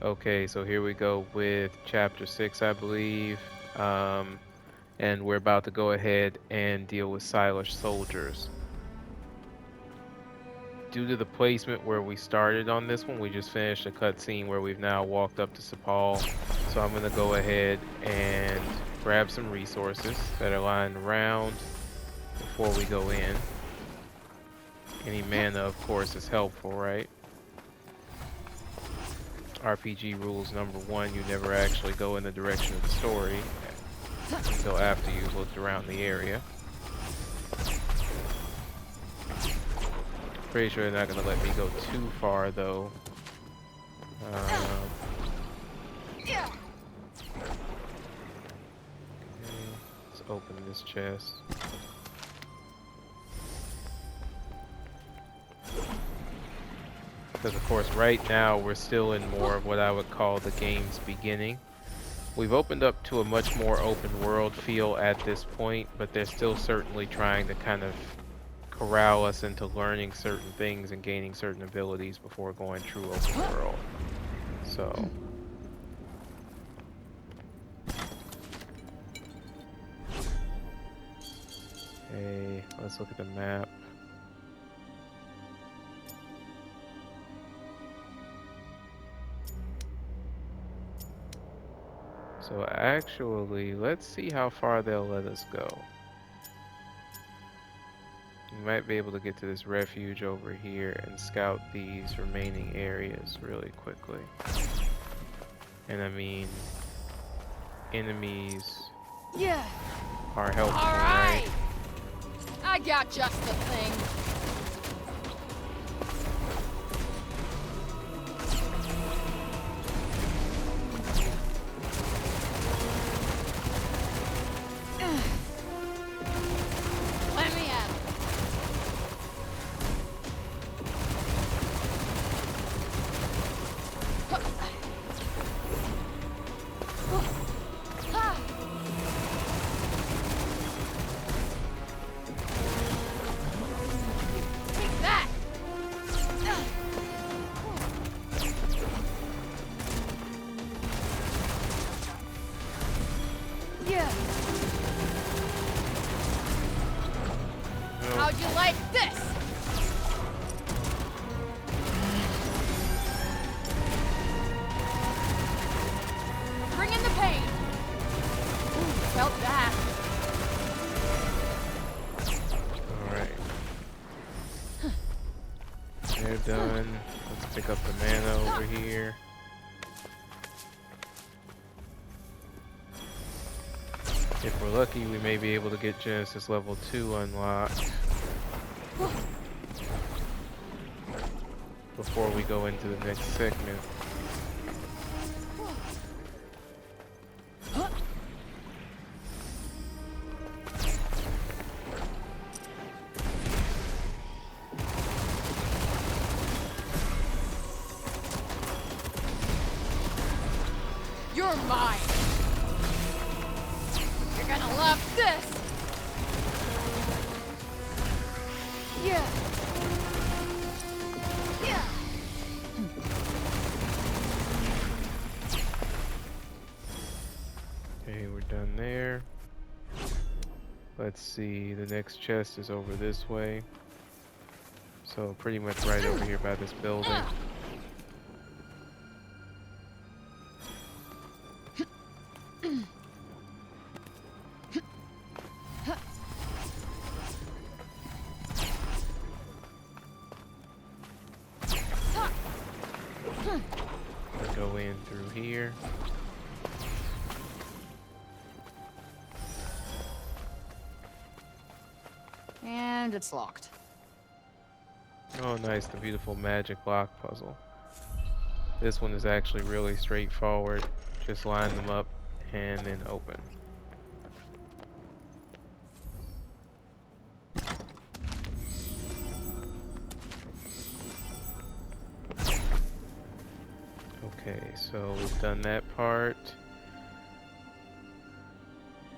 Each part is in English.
Okay, so here we go with chapter 6, I believe. Um, and we're about to go ahead and deal with Silas soldiers. Due to the placement where we started on this one, we just finished a cutscene where we've now walked up to Cipal. So I'm going to go ahead and grab some resources that are lying around before we go in. Any mana, of course, is helpful, right? RPG rules number 1, you never actually go in the direction of the story until after you've looked around the area. Pretty sure they're not going to let me go too far, though. Okay, let's open this chest. Because, of course, right now we're still in more of what I would call the game's beginning. We've opened up to a much more open world feel at this point, but they're still certainly trying to kind of corral us into learning certain things and gaining certain abilities before going true open world. So hey, let's look at the map. So actually, let's see how far they'll let us go. We might be able to get to this refuge over here and scout these remaining areas really quickly. And I mean, enemies are helpful, right? I got just the thing. Let me at it. Take that. How'd you like this? Bring in the pain. Ooh, felt that. Alright. They're done. Let's pick up the mana over here. If we're lucky, we may be able to get Genesis level 2 unlocked before we go into the next segment. You're mine. You're gonna love this. Yeah. Okay, we're done there. Let's see, the next chest is over this way. So pretty much right over here by this building. Go in through here. And it's locked. Oh nice, the beautiful magic lock puzzle. This one is actually really straightforward. Just line them up and then open. Okay, so we've done that part.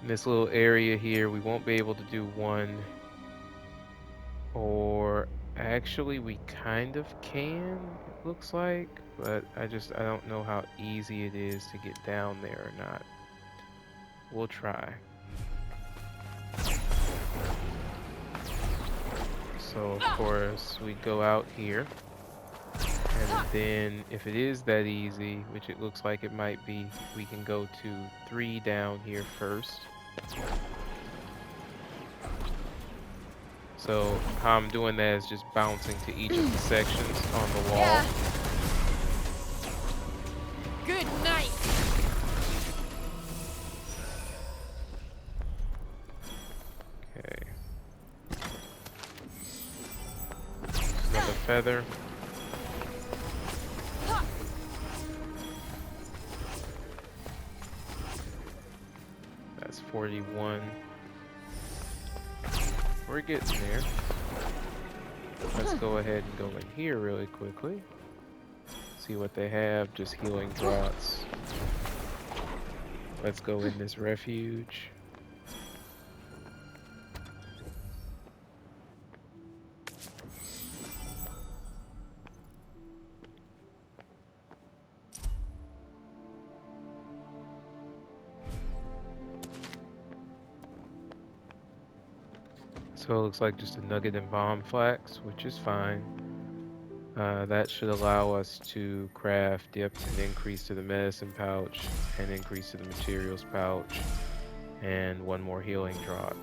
In this little area here, we won't be able to do one, or actually we kind of can, it looks like, but I don't know how easy it is to get down there or not. We'll try. So of course we go out here, and then if it is that easy, which it looks like it might be, we can go to 3 down here first. So how I'm doing that is just bouncing to each of the sections on the wall. Yeah. Good night. Okay. Another feather. That's 41. We're getting there. Let's go ahead and go in here really quickly. See what they have. Just healing draughts. Let's go in this refuge. So it looks like just a nugget and bomb flax, which is fine. That should allow us to craft, an increase to the medicine pouch, and increase to the materials pouch, and 1 more healing draught.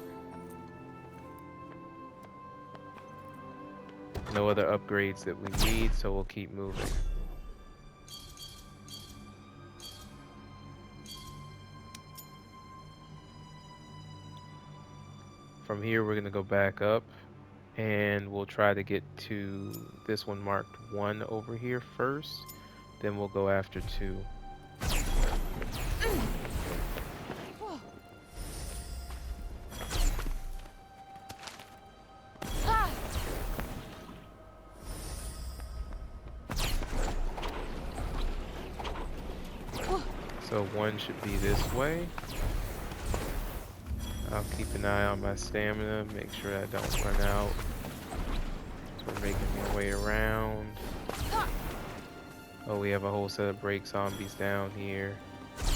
No other upgrades that we need, so we'll keep moving. From here, we're going to go back up, and we'll try to get to this one marked 1 over here first. Then we'll go after 2. So 1 should be this way. I'll keep an eye on my stamina, make sure I don't run out. So we're making our way around. Oh, we have a whole set of break zombies down here.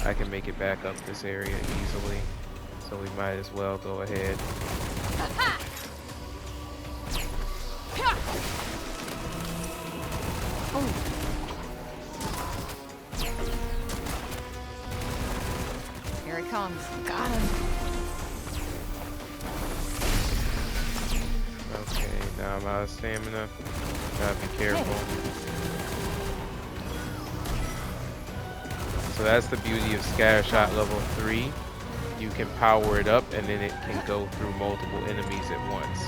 I can make it back up this area easily, so we might as well go ahead. Here he comes. Got him. Okay, now I'm out of stamina. Gotta be careful. So that's the beauty of scatter shot level 3. You can power it up and then it can go through multiple enemies at once.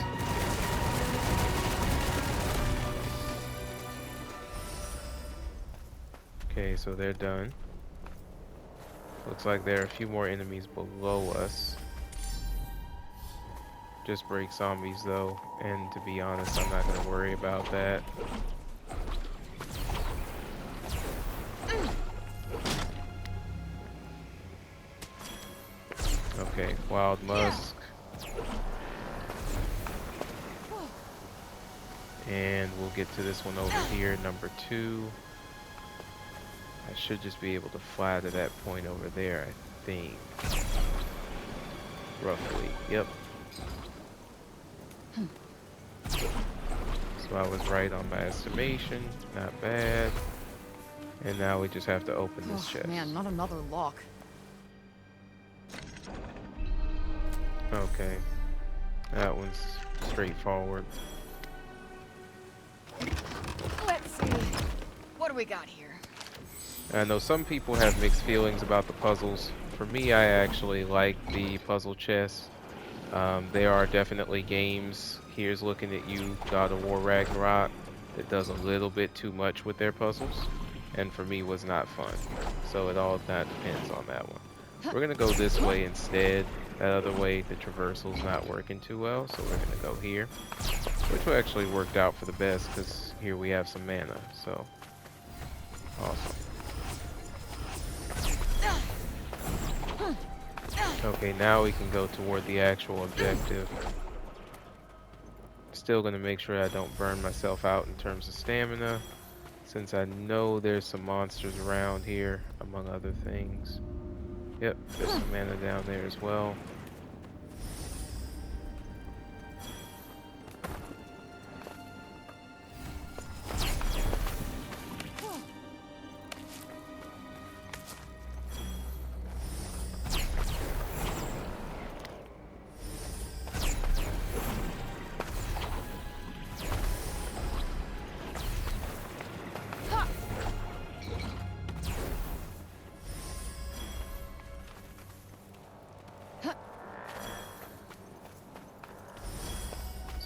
Okay, so they're done. Looks like there are a few more enemies below us. Just break zombies though, and to be honest, I'm not gonna worry about that. Okay, wild musk. And we'll get to this one over here, number 2. I should just be able to fly to that point over there, I think. Roughly, yep. So I was right on my estimation, not bad. And now we just have to open this chest. Man, not another lock. Okay, that one's straightforward. Let's see. What do we got here? I know some people have mixed feelings about the puzzles. For me, I actually like the puzzle chests. There are definitely games, here's looking at you, God of War Ragnarok, that does a little bit too much with their puzzles, and for me was not fun. So it all that depends on that one. We're gonna go this way instead. That other way, the traversal's not working too well, so we're gonna go here, which will actually worked out for the best because here we have some mana. So awesome. Okay, now we can go toward the actual objective. Still gonna make sure I don't burn myself out in terms of stamina. since I know there's some monsters around here, among other things. Yep, there's some mana down there as well.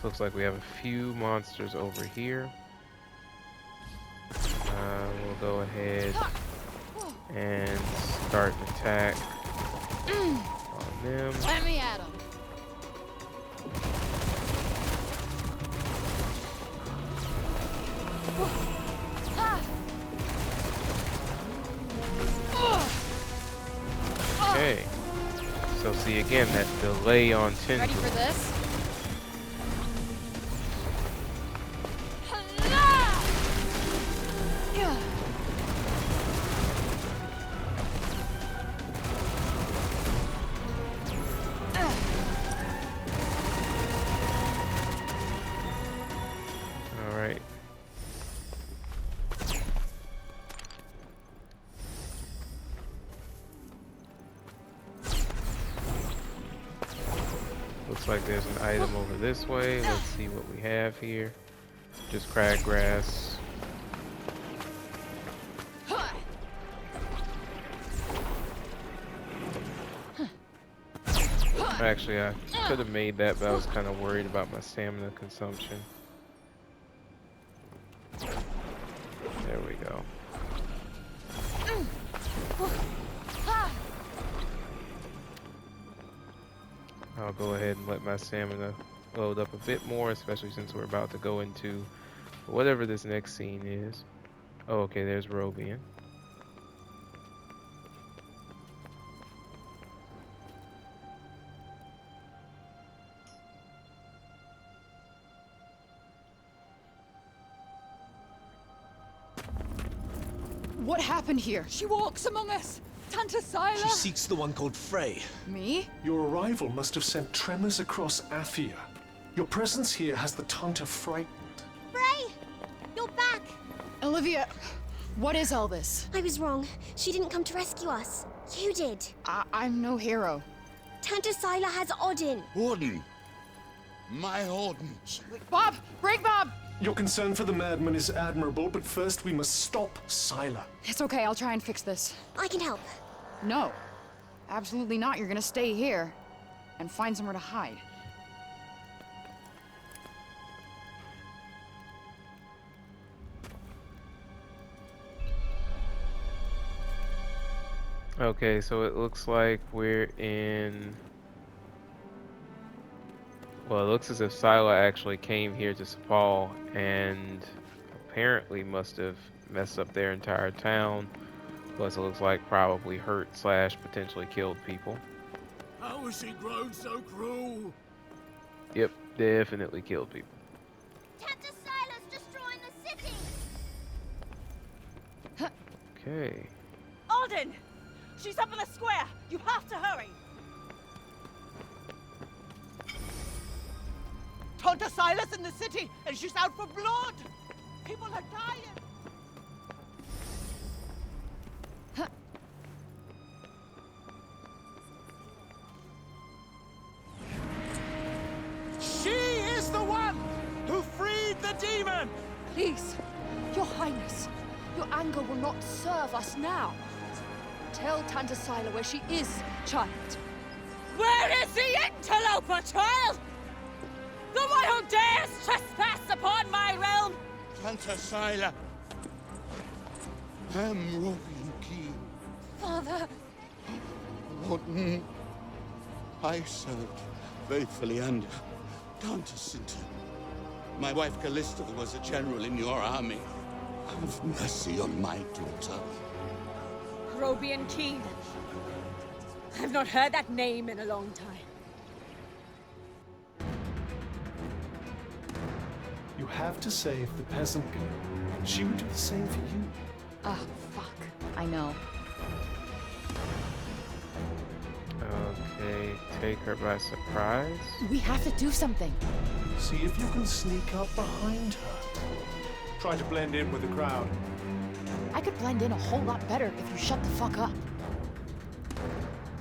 Looks like we have a few monsters over here. We'll go ahead and start an attack on them. Let me at him. Okay. So see again that delay on Ready tendrils. for this? Alright. Looks like there's an item over this way. Let's see what we have here. Just crabgrass. Actually, I could have made that, but I was kind of worried about my stamina consumption. There we go. I'll go ahead and let my stamina load up a bit more, especially since we're about to go into whatever this next scene is. Oh, okay, there's Robian. What happened here? She walks among us. Tanta She Sila. seeks the one called Frey. Me? Your arrival must have sent tremors across Athia. Your presence here has the Tanta frightened. Frey! You're back! Olivia, what is all this? I was wrong. She didn't come to rescue us. You did. I'm no hero. Tanta Sila has Odin. Odin. My Odin. Bob! Break Bob! Your concern for the madman is admirable, but first we must stop Sila. It's okay, I'll try and fix this. I can help. No. Absolutely not. You're gonna stay here and find somewhere to hide. Okay, so it looks like we're in... Well, it looks as if Sila actually came here to Cipal and apparently must have messed up their entire town. Plus, it looks like probably hurt / potentially killed people. How has she grown so cruel? Yep, definitely killed people. Tanta Sila's destroying the city! Okay. Odin! She's up in the square. You have to hurry. Tanta Sila's in the city, and she's out for blood. People are dying. She is the one who freed the demon! Please, Your Highness, your anger will not serve us now. Tell Tanta Sila where she is, child. Where is the interloper, child? The one who dares trespass upon my realm? Tanta Sila. I'm Robian King. Father, Odin. I served faithfully under Tanta Sinta. My wife Callista was a general in your army. Have mercy on my daughter. Robian King. I've not heard that name in a long time. You have to save the peasant girl. She would do the same for you. Ah, fuck. I know. Okay, take her by surprise. We have to do something. See if you can sneak up behind her. Try to blend in with the crowd. I could blend in a whole lot better if you shut the fuck up.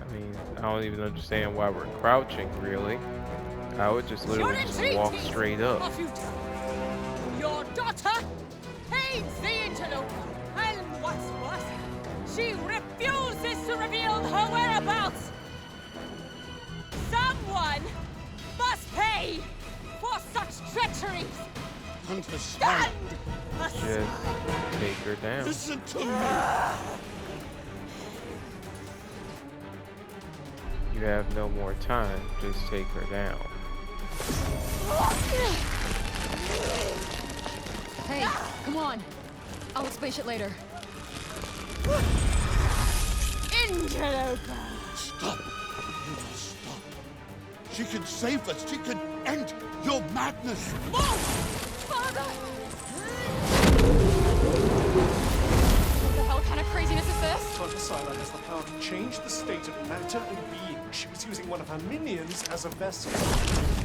I mean, I don't even understand why we're crouching, really. I would just literally just walk straight up. Your daughter aids the interloper, and what's worse, she refuses to reveal her whereabouts. Someone must pay for such treachery. Tanta Sila, Stand Just take her down. listen to me. You have no more time. Just take her down. Hey, come on. I'll explain shit later. interloper. Stop. You must stop. She can save us. She can end your madness. Father! What the hell kind of craziness is this? Tanta Sila has the power to change the state of matter and being. She was using one of her minions as a vessel.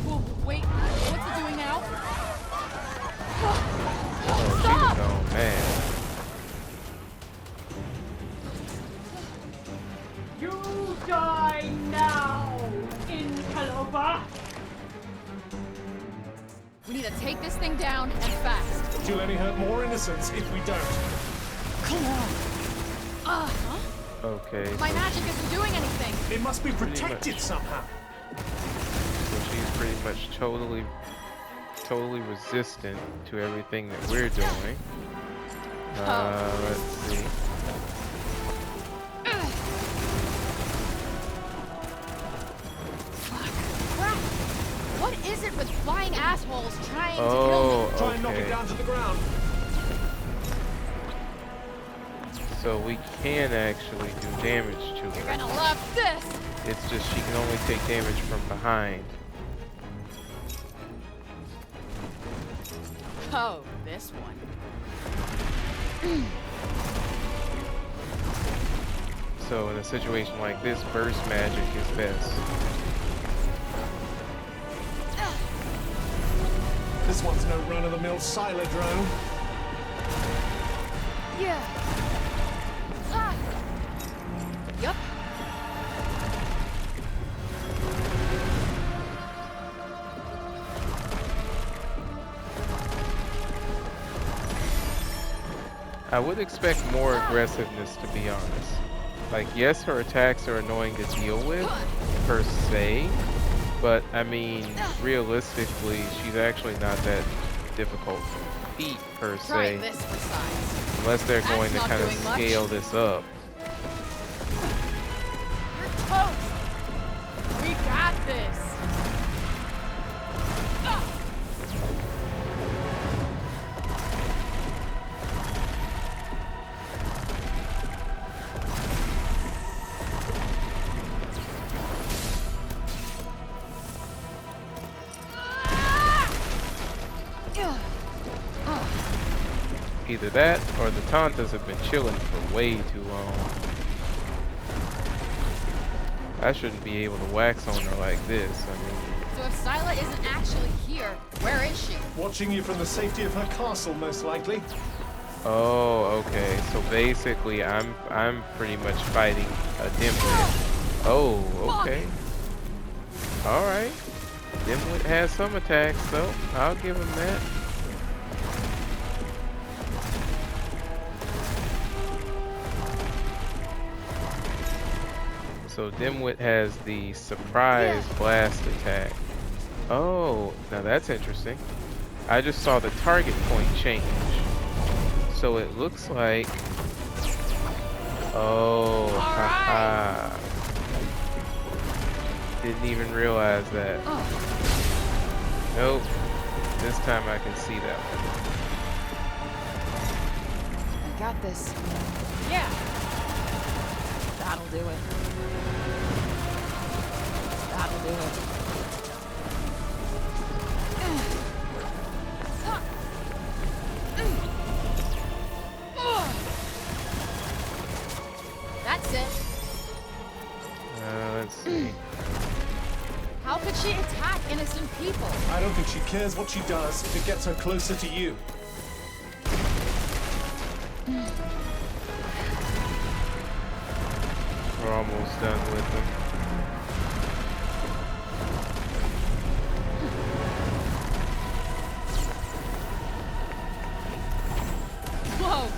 Well, wait, what's it doing now? Oh, Stop! she's gone mad. You die now, interloper! We need to take this thing down and fast. You'll only hurt more innocents if we don't. Come on. Huh? Okay, My so, magic isn't doing anything. It must be Pretty protected much. somehow. so she's pretty much totally resistant to everything that we're doing. Let's see. Crap. What is it with flying assholes trying to kill Oh, me? Try and knock it okay. down to the ground. So we can actually do damage to You're her. gonna love this. It's just she can only take damage from behind. Oh, this one. So in a situation like this, burst magic is best. This one's no run-of-the-mill Sila drone. Yeah. Ah. Yup. I would expect more aggressiveness, to be honest. Like, yes, her attacks are annoying to deal with, per se, but I mean, realistically, she's actually not that difficult to beat, per Try se, this for size. unless they're That's going to not kind of doing much. scale this up. You're toast. We got this. Ah. Either that, or the Tantas have been chilling for way too long. I shouldn't be able to wax on her like this. I mean, So if Sila isn't actually here, where is she? Watching you from the safety of her castle, most likely. oh, okay. So basically, I'm pretty much fighting a dimwit. Oh, okay. All right. Dimwit has some attacks, though. I'll give him that. So Dimwit has the surprise blast attack. Oh, now that's interesting. I just saw the target point change. So it looks like... Oh, haha. Didn't even realize that. Nope. This time I can see that one. I got this. Yeah. That'll do it. That'll do it. people. I don't think she cares what she does if it gets her closer to you. We're almost done with them. Whoa!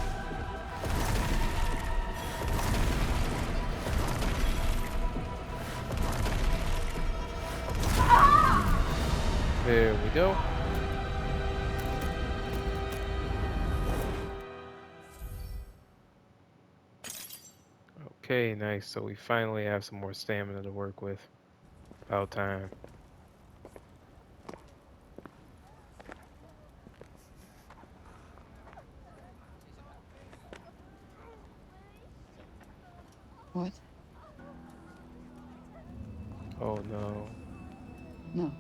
There we go. Okay, nice. So we finally have some more stamina to work with. About time. What? Oh no. No.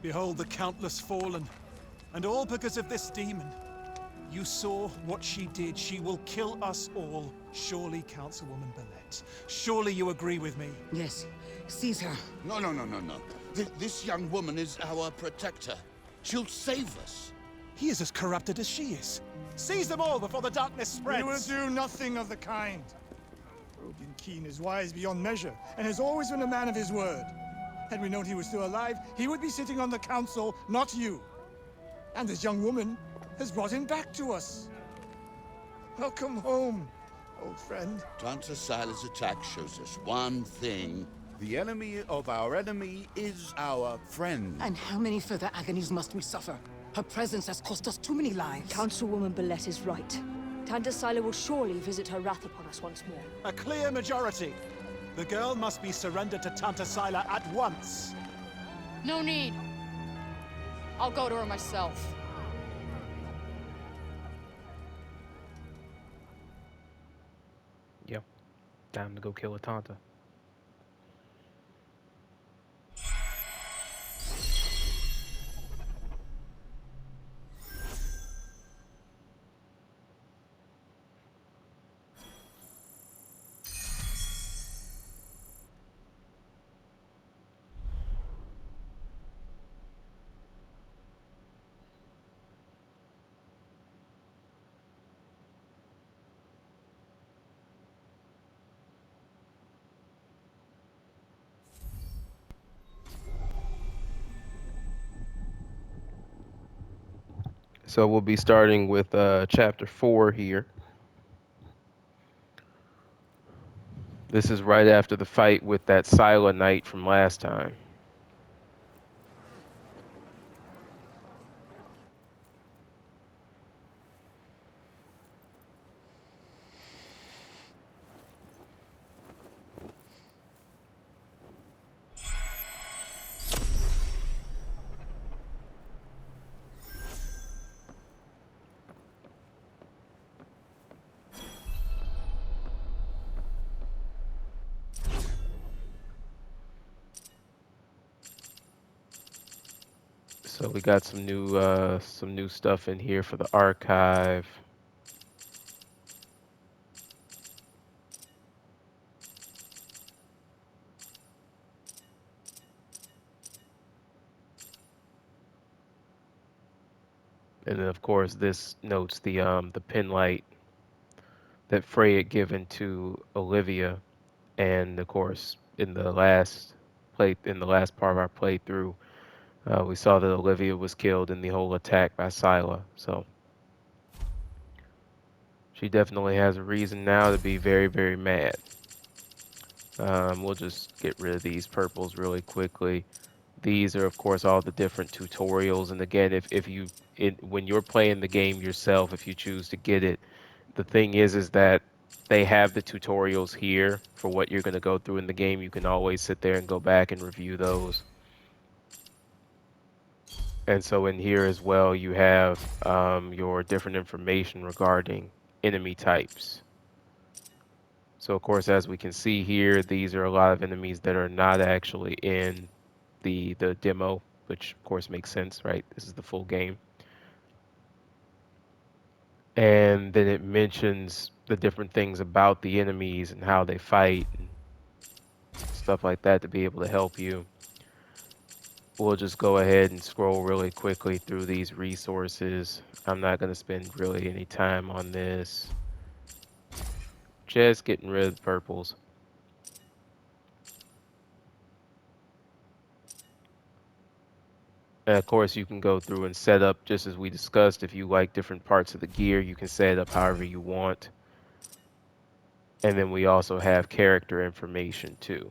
Behold the countless fallen, and all because of this demon. You saw what she did. She will kill us all. Surely, Councilwoman Ballad. Surely you agree with me. Yes. Seize her. No. This young woman is our protector. She'll save us. He is as corrupted as she is. Seize them all before the darkness spreads. We will do nothing of the kind. Rogan Keen is wise beyond measure, and has always been a man of his word. Had we known he was still alive, he would be sitting on the council, not you. And this young woman has brought him back to us. Welcome home, old friend. Tanta Sila's attack shows us one thing. The enemy of our enemy is our friend. And how many further agonies must we suffer? Her presence has cost us too many lives. Councilwoman Ballad is right. Tanta Sila will surely visit her wrath upon us once more. A clear majority. The girl must be surrendered to Tanta Sila at once. No need. I'll go to her myself. Yep. Time to go kill a Tanta. So we'll be starting with chapter 4 here. This is right after the fight with that Sila knight from last time. So we got some new stuff in here for the archive. And then of course this notes the pin light that Frey had given to Olivia, and of course in the last part of our playthrough, we saw that Olivia was killed in the whole attack by Sila. So she definitely has a reason now to be very, very mad. We'll just get rid of these purples really quickly. These are of course all the different tutorials, and again, when you're playing the game yourself, if you choose to get it, the thing is that they have the tutorials here for what you're going to go through in the game. You can always sit there and go back and review those. And so in here as well, you have your different information regarding enemy types. So of course, as we can see here, these are a lot of enemies that are not actually in the demo, which of course makes sense, right? This is the full game. And then it mentions the different things about the enemies and how they fight and stuff like that to be able to help you. we'll just go ahead and scroll really quickly through these resources. I'm not going to spend really any time on this. Just getting rid of the purples. And of course, you can go through and set up, just as we discussed, if you like different parts of the gear, you can set it up however you want. And then we also have character information too.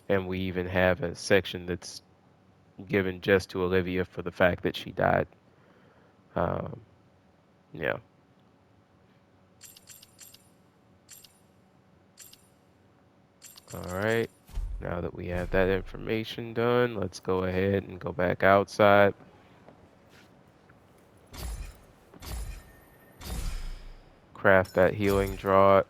And we even have a section that's given just to Olivia for the fact that she died. Yeah. All right. Now that we have that information done, let's go ahead and go back outside. Craft that healing draught.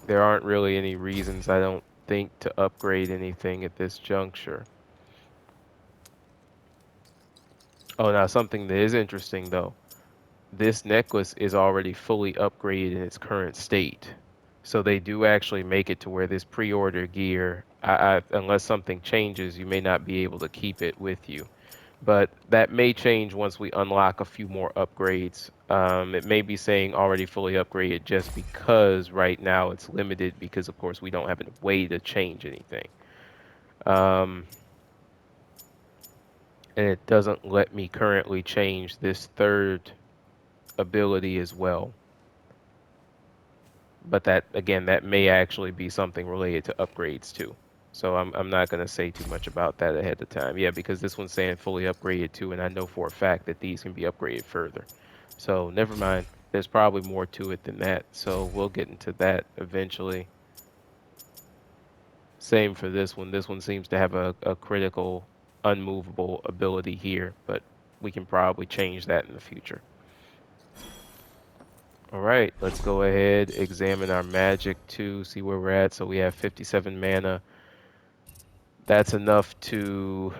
There aren't really any reasons, I don't think, to upgrade anything at this juncture. Oh, now something that is interesting though. This necklace is already fully upgraded in its current state. So they do actually make it to where this pre-order gear, unless something changes, you may not be able to keep it with you. But that may change once we unlock a few more upgrades. It may be saying already fully upgraded just because right now it's limited because, of course, we don't have a way to change anything. And it doesn't let me currently change this third ability as well. But that, again, that may actually be something related to upgrades too. So I'm not going to say too much about that ahead of time. Yeah, because this one's saying fully upgraded too, and I know for a fact that these can be upgraded further. So never mind. There's probably more to it than that. So we'll get into that eventually. Same for this one. This one seems to have a critical, unmovable ability here, but we can probably change that in the future. All right, let's go ahead, examine our magic too, see where we're at. So we have 57 mana. That's enough to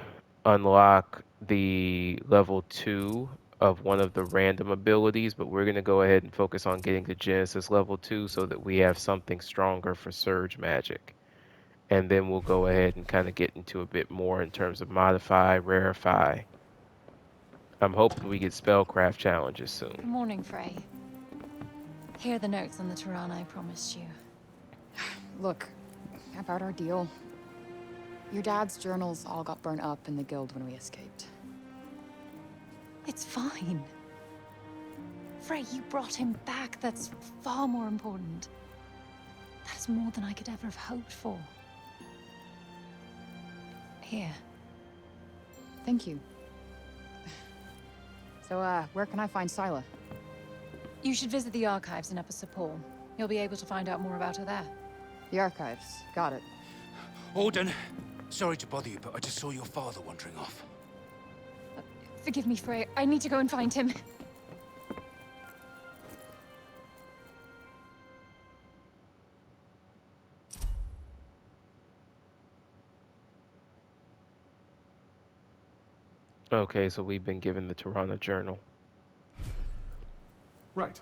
unlock the level 2 of one of the random abilities, but we're going to go ahead and focus on getting to Genesis level 2 so that we have something stronger for Surge Magic. And then we'll go ahead and kind of get into a bit more in terms of modify, rarefy. I'm hoping we get spellcraft challenges soon. Good morning, Frey. Here are the notes on the Tirana I promised you. Look, about our deal. Your dad's journals all got burnt up in the guild when we escaped. It's fine. Frey, you brought him back. That's far more important. That's more than I could ever have hoped for. Here. Thank you. So, where can I find Sila? You should visit the archives in Upper Cipal. You'll be able to find out more about her there. The archives. Got it. Alden, sorry to bother you, but I just saw your father wandering off. Forgive me, Frey. I need to go and find him. Okay, so we've been given the Tirana journal. Right.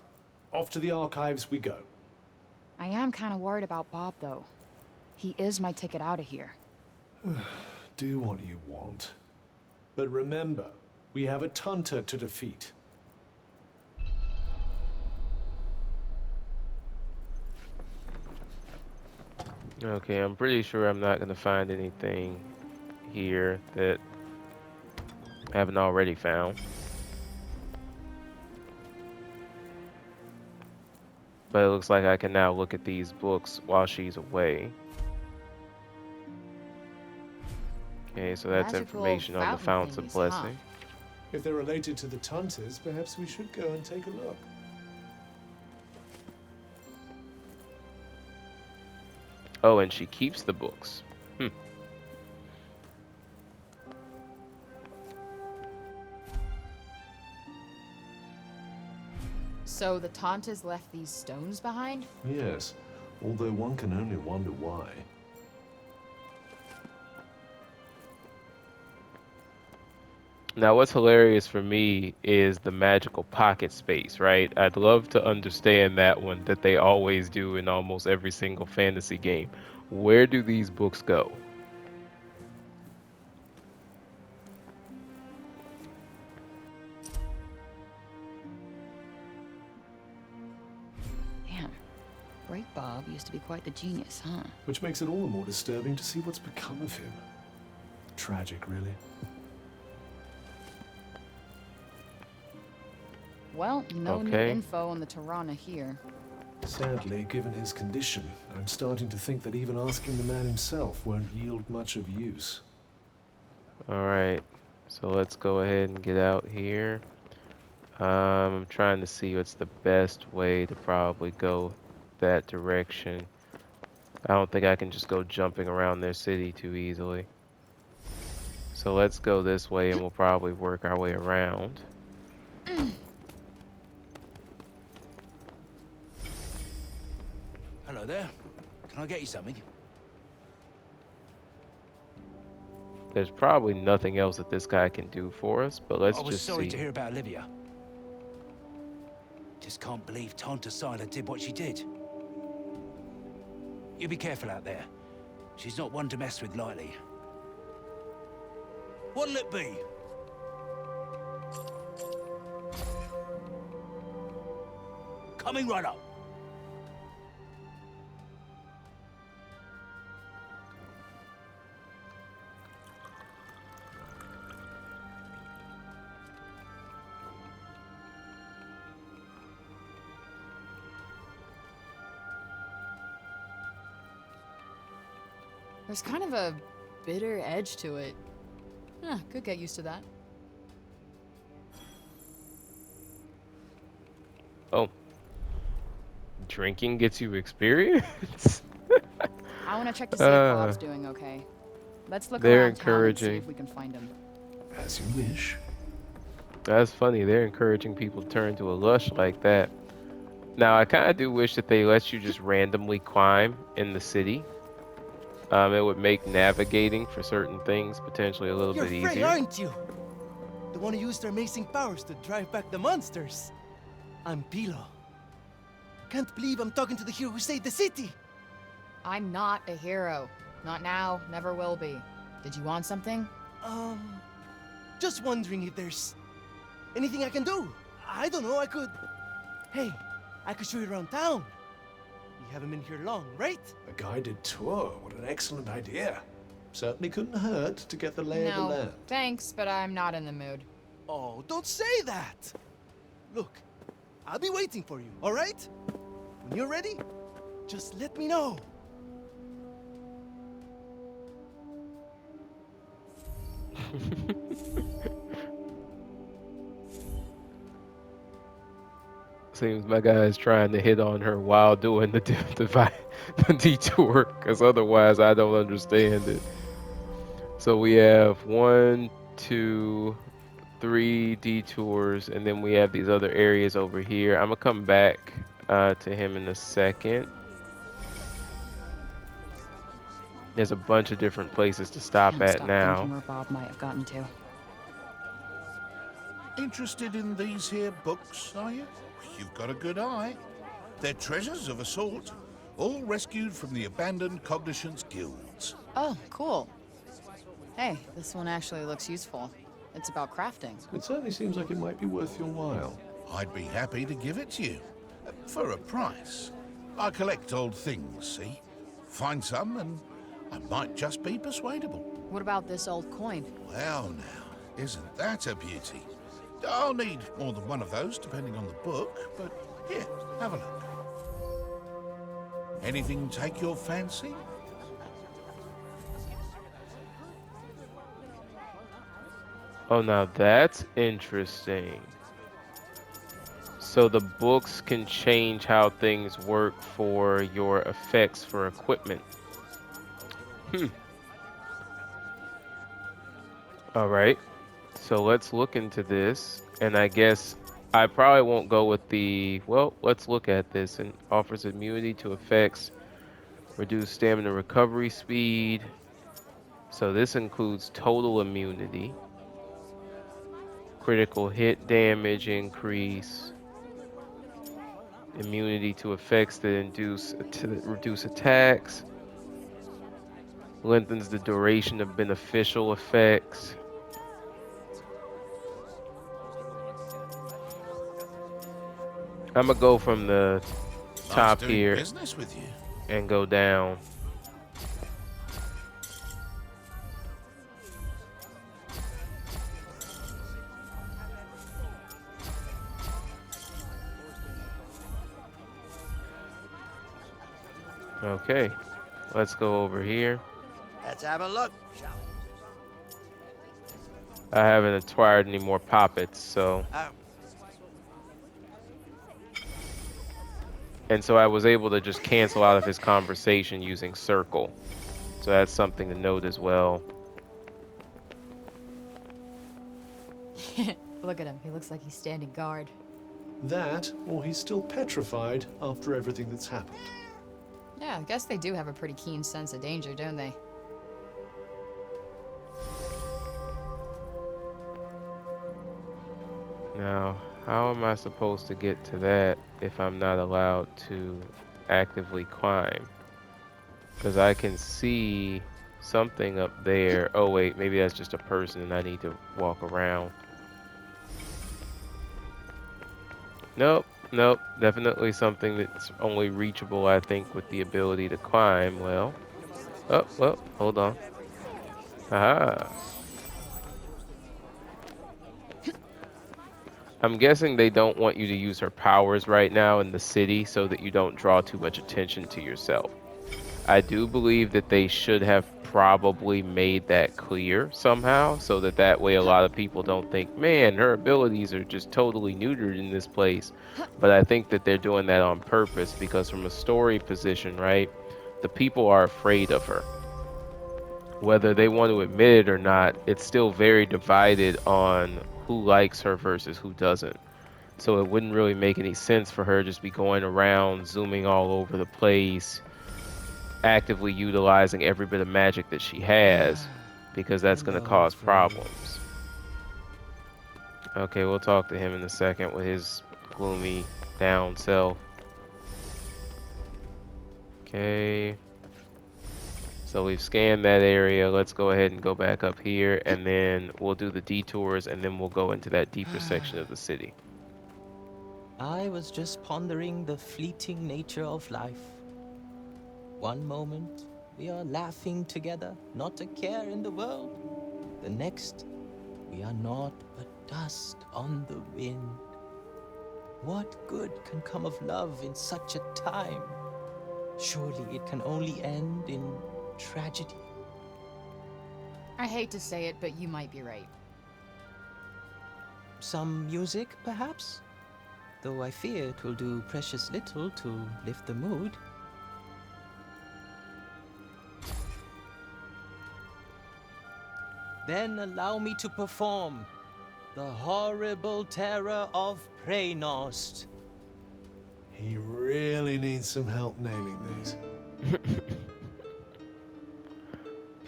Off to the archives we go. I am kind of worried about Bob, though. He is my ticket out of here. Do what you want. But remember, we have a Tanta to defeat. Okay, I'm pretty sure I'm not going to find anything here that I haven't already found. But it looks like I can now look at these books while she's away. Okay, so that's Magical information on the Fountains of thingies, Blessing. If they're related to the Tantas, perhaps we should go and take a look. Oh, and she keeps the books. So the Tantas left these stones behind? Yes, although one can only wonder why. Now, what's hilarious for me is the magical pocket space, right? I'd love to understand that one that they always do in almost every single fantasy game. Where do these books go? Great Bob used to be quite the genius, huh? Which makes it all the more disturbing to see what's become of him. Tragic, really. Well, no new Okay. info on the Tirana here. Sadly, given his condition, I'm starting to think that even asking the man himself won't yield much of use. Alright, so let's go ahead and get out here. I'm trying to see what's the best way to probably go that direction. I don't think I can just go jumping around their city too easily. So let's go this way and we'll probably work our way around. Hello there. Can I get you something? There's probably nothing else that this guy can do for us, but let's I was just sorry see. to hear about Olivia. Just can't believe Tanta Sila did what she did. You be careful out there. She's not one to mess with lightly. What'll it be? Coming right up. There's kind of a bitter edge to it. Huh, could get used to that. Oh. Drinking gets you experience? I want to check to see if Bob's doing okay. Let's look they're around town and see encouraging. if we can find him. As you wish. That's funny. They're encouraging people to turn to a lush like that. Now, I kind of do wish that they let you just randomly climb in the city. It would make navigating for certain things potentially a little You're bit Frey, easier. aren't you? The one who used their amazing powers to drive back the monsters. I'm Pilo. Can't believe I'm talking to the hero who saved the city. I'm not a hero. Not now, never will be. Did you want something? Just wondering if there's anything I can do. I don't know, I could... Hey, I could show you around town. You haven't been here long, right? A guided tour, what an excellent idea. Certainly couldn't hurt to get the lay of the No, land. thanks, but I'm not in the mood. Oh, don't say that. Look, I'll be waiting for you, all right? When you're ready, just let me know. Seems my guy is trying to hit on her while doing the detour, because otherwise I don't understand it. So we have 1, 2, 3 detours, and then we have these other areas over here. I'm gonna come back to him in a second. There's a bunch of different places to stop Can't at stop now. thinking where Bob might have gotten to. Interested in these here books, are you? You've got a good eye. They're treasures of a sort, all rescued from the abandoned Cognition's guilds. Oh, cool. Hey, this one actually looks useful. It's about crafting. It certainly seems like it might be worth your while. I'd be happy to give it to you. For a price. I collect old things, see? Find some and I might just be persuadable. What about this old coin? Well now, isn't that a beauty? I'll need more than one of those, depending on the book, but here, have a look. Anything take your fancy? Oh, now that's interesting. So the books can change how things work for your effects for equipment. All right. So let's look into this, and I guess I probably won't go with the, well, let's look at this. And offers immunity to effects, reduce stamina recovery speed. So this includes total immunity, critical hit damage increase, immunity to effects that reduce attacks, lengthens the duration of beneficial effects. I'm gonna go from the top doing here business with you. and go down. Okay, let's go over here. Let's have a look, shall we? I haven't acquired any more poppets, so. And so I was able to just cancel out of his conversation using circle. So that's something to note as well. Look at him. He looks like he's standing guard. That, or he's still petrified after everything that's happened. Yeah, I guess they do have a pretty keen sense of danger, don't they? Now, how am I supposed to get to that if I'm not allowed to actively climb? Because I can see something up there. Oh wait, maybe that's just a person and I need to walk around. Nope, nope, definitely something that's only reachable, I think, with the ability to climb. Well, oh, well, hold on. Aha. I'm guessing they don't want you to use her powers right now in the city so that you don't draw too much attention to yourself. I do believe that they should have probably made that clear somehow so that that way a lot of people don't think, man, her abilities are just totally neutered in this place. But I think that they're doing that on purpose because from a story position, right, the people are afraid of her. Whether they want to admit it or not, it's still very divided on who likes her versus who doesn't. So it wouldn't really make any sense for her just be going around, zooming all over the place, actively utilizing every bit of magic that she has, because that's going to cause problems. Okay, we'll talk to him in a second with his gloomy down self. Okay. So we've scanned that area. Let's go ahead and go back up here, and then we'll do the detours, and then we'll go into that deeper section of the city. I was just pondering the fleeting nature of life. One moment, we are laughing together, not a care in the world. The next, we are naught but dust on the wind. What good can come of love in such a time? Surely it can only end in tragedy. I hate to say it, but you might be right. Some music, perhaps? Though I fear it will do precious little to lift the mood. Then allow me to perform the horrible terror of Preynost. He really needs some help naming these.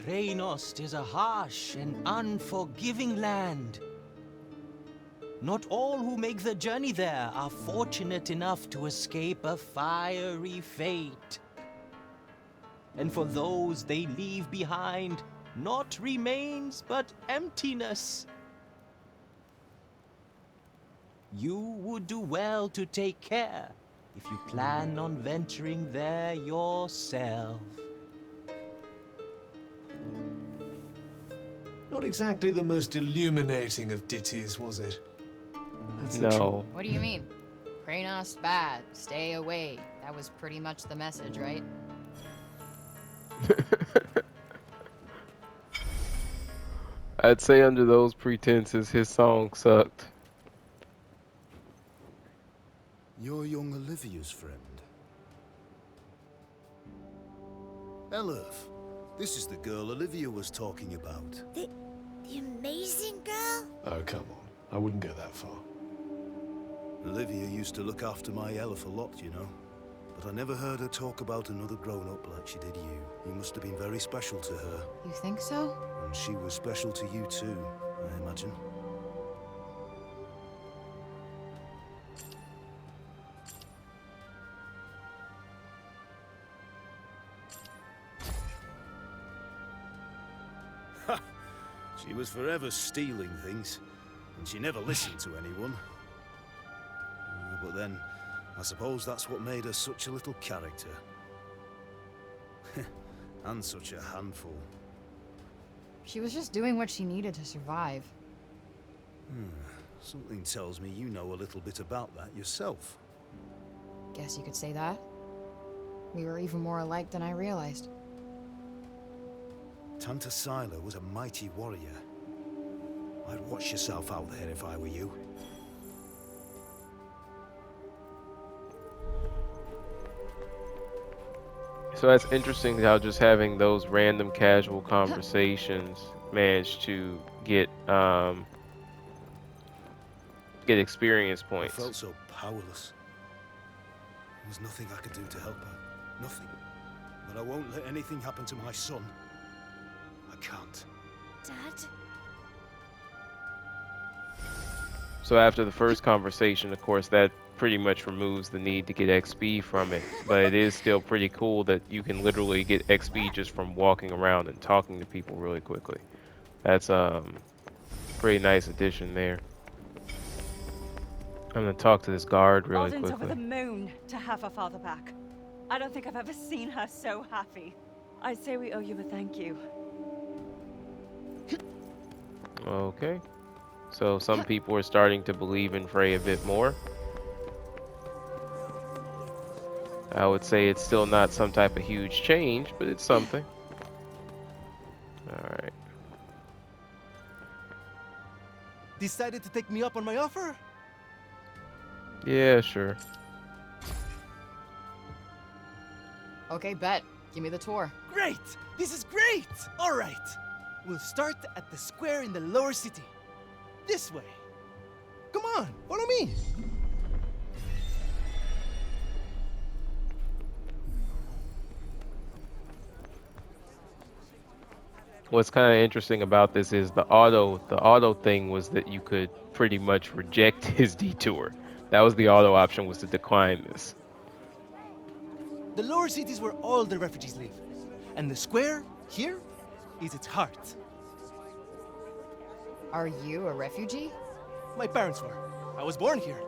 Preynost is a harsh and unforgiving land. Not all who make the journey there are fortunate enough to escape a fiery fate. And for those they leave behind, not remains but emptiness. You would do well to take care if you plan on venturing there yourself. Not exactly the most illuminating of ditties, was it? No. What do you mean? Preynost bad. Stay away. That was pretty much the message, right? I'd say under those pretenses, his song sucked. You're young Olivia's friend. Elif, this is the girl Olivia was talking about. The amazing girl? Oh, come on. I wouldn't go that far. Olivia used to look after my Elif a lot, you know. But I never heard her talk about another grown-up like she did you. You must have been very special to her. You think so? And she was special to you too, I imagine. Ha! She was forever stealing things, and she never listened to anyone. But then, I suppose that's what made her such a little character. And such a handful. She was just doing what she needed to survive. Something tells me you know a little bit about that yourself. Guess you could say that. We were even more alike than I realized. Tanta Sila was a mighty warrior. I'd watch yourself out there if I were you. So that's interesting how just having those random casual conversations managed to get experience points. I felt so powerless. There was nothing I could do to help her. Nothing. But I won't let anything happen to my son. I can't. Dad? So after the first conversation, of course, that pretty much removes the need to get XP from it. But it is still pretty cool that you can literally get XP just from walking around and talking to people really quickly. That's pretty nice addition there. I'm gonna talk to this guard really Alden's over quickly. the moon to have her father back. I don't think I've ever seen her so happy. I say we owe you a thank you. Okay. So some people are starting to believe in Frey a bit more. I would say it's still not some type of huge change, but it's something. Alright. Decided to take me up on my offer? Yeah, sure. Okay, bet. Give me the tour. Great! This is great! Alright. We'll start at the square in the lower city. This way. Come on, follow me. What's kind of interesting about this is the auto thing was that you could pretty much reject his detour. That was the auto option, was to decline this. The lower city is where all the refugees live. And the square, here, is its heart. Are you a refugee? My parents were. I was born here.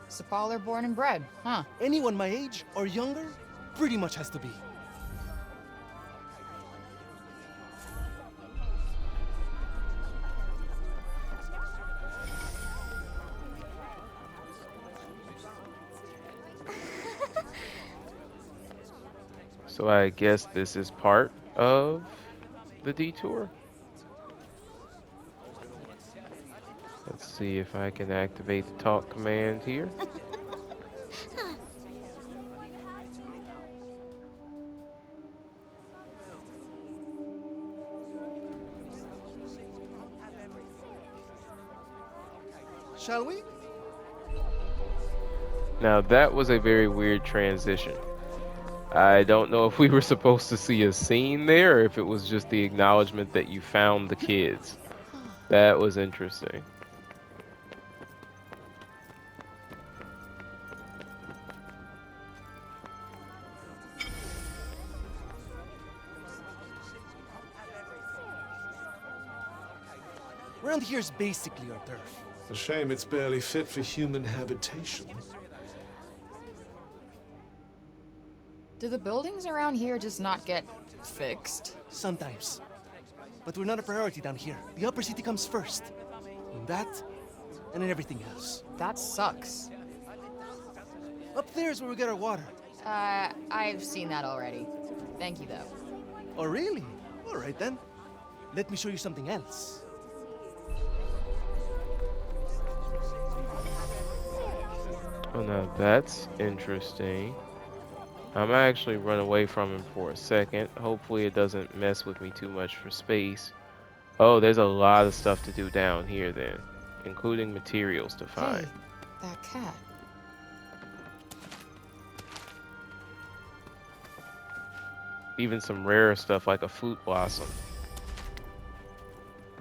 Cipal are born and bred, huh? Anyone my age or younger pretty much has to be. So I guess this is part of the detour. Let's see if I can activate the talk command here. Shall we? Now that was a very weird transition. I don't know if we were supposed to see a scene there or if it was just the acknowledgement that you found the kids. That was interesting. Around here is basically our turf. It's a shame it's barely fit for human habitation. Do the buildings around here just not get fixed? Sometimes. But we're not a priority down here. The upper city comes first. And that, and then everything else. That sucks. Up there is where we get our water. I've seen that already. Thank you, though. Oh, really? All right, then. Let me show you something else. Oh, now that's interesting. I'm gonna actually run away from him for a second. Hopefully it doesn't mess with me too much for space. Oh, there's a lot of stuff to do down here then, including materials to find. Hey, that cat. Even some rare stuff like a flute blossom.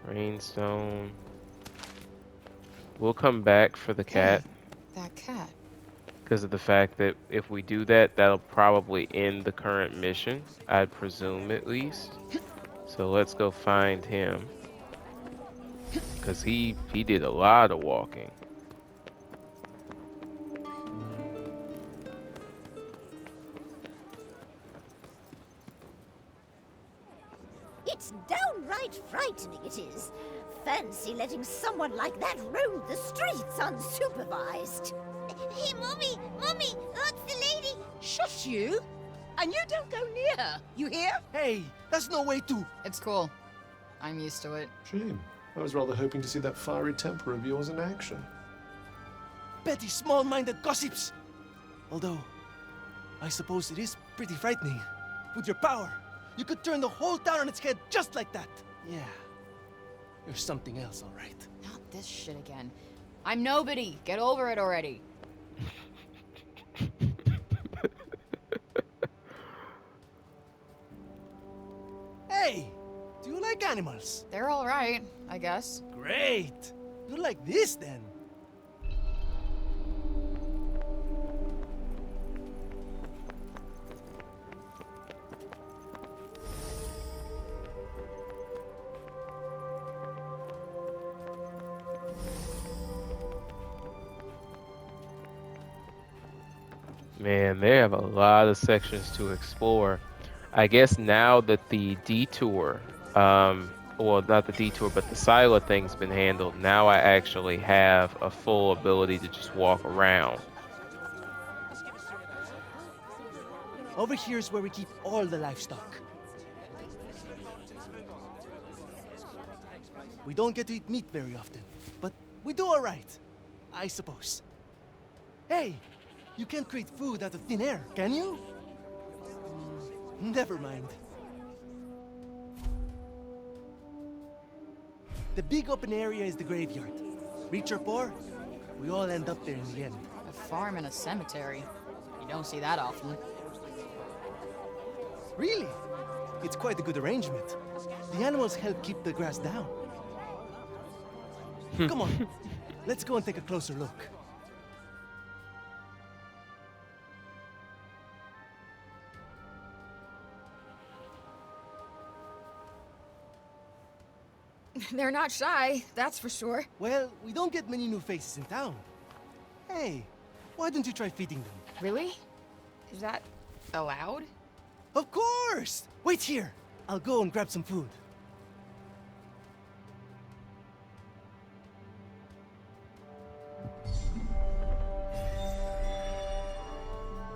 Rainstone. We'll come back for the cat. Hey, that cat. Because of the fact that if we do that, that'll probably end the current mission, I'd presume at least. So let's go find him. Because he did a lot of walking. It's downright frightening, it is. Fancy letting someone like that roam the streets unsupervised. Hey, Mummy! Mummy! Look, the lady! Shush you! And you don't go near her, you hear? Hey, that's no way to... It's cool. I'm used to it. Shame. I was rather hoping to see that fiery temper of yours in action. Petty, small-minded gossips! Although, I suppose it is pretty frightening. With your power, you could turn the whole town on its head just like that. Yeah, you're something else, all right. Not this shit again. I'm nobody. Get over it already. Hey, do you like animals? They're all right, I guess. Great. You like this then? Man, they have a lot of sections to explore. I guess now that the detour, well, not the detour, but the Sila thing's been handled, now I actually have a full ability to just walk around. Over here is where we keep all the livestock. We don't get to eat meat very often, but we do all right, I suppose. Hey, you can't create food out of thin air, can you? Never mind. The big open area is the graveyard. Rich or poor, we all end up there in the end. A farm and a cemetery. You don't see that often. Really? It's quite a good arrangement. The animals help keep the grass down. Come on, let's go and take a closer look. They're not shy, that's for sure. Well, we don't get many new faces in town. Hey, why don't you try feeding them? Really? Is that allowed? Of course! Wait here. I'll go and grab some food.